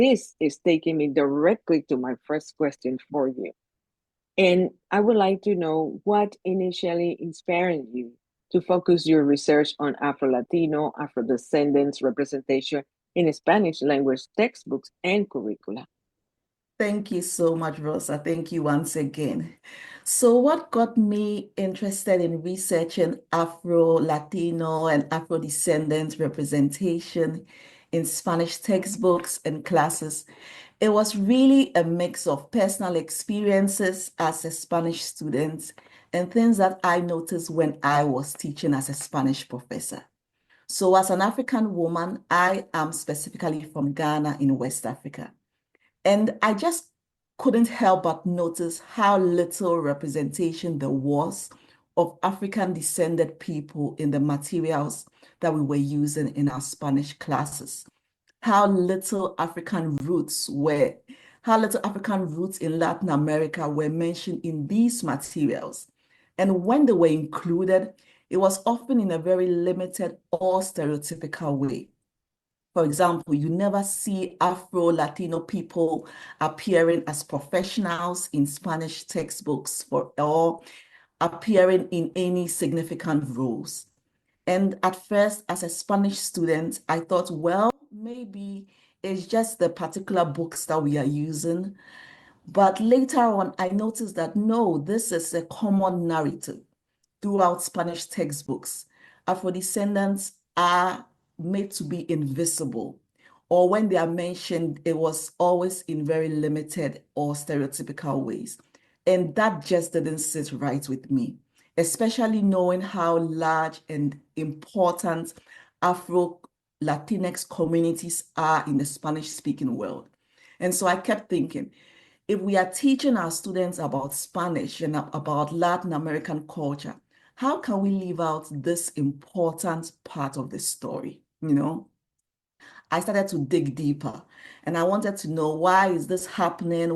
this is taking me directly to my first question for you. And I would like to know what initially inspired you to focus your research on Afro-Latino, Afro-descendants representation in Spanish language textbooks and curricula. Thank you so much, Rosa. Thank you once again. So, what got me interested in researching Afro-Latino and Afro-descendant representation in Spanish textbooks and classes? It was really a mix of personal experiences as a Spanish student and things that I noticed when I was teaching as a Spanish professor. So, as an African woman, I am specifically from Ghana in West Africa. And I just couldn't help but notice how little representation there was of African descended people in the materials that we were using in our Spanish classes. How little African roots were, how little African roots in Latin America were mentioned in these materials. And when they were included, it was often in a very limited or stereotypical way. For example, you never see Afro-Latino people appearing as professionals in Spanish textbooks or appearing in any significant roles. And at first, as a Spanish student, I thought, well, maybe it's just the particular books that we are using. But later on, I noticed that no, this is a common narrative throughout Spanish textbooks. Afro-descendants are made to be invisible, or when they are mentioned, it was always in very limited or stereotypical ways. And that just didn't sit right with me, especially knowing how large and important Afro-Latinx communities are in the Spanish-speaking world. And so I kept thinking, if we are teaching our students about Spanish and about Latin American culture, how can we leave out this important part of the story? I started to dig deeper and I wanted to know, why is this happening?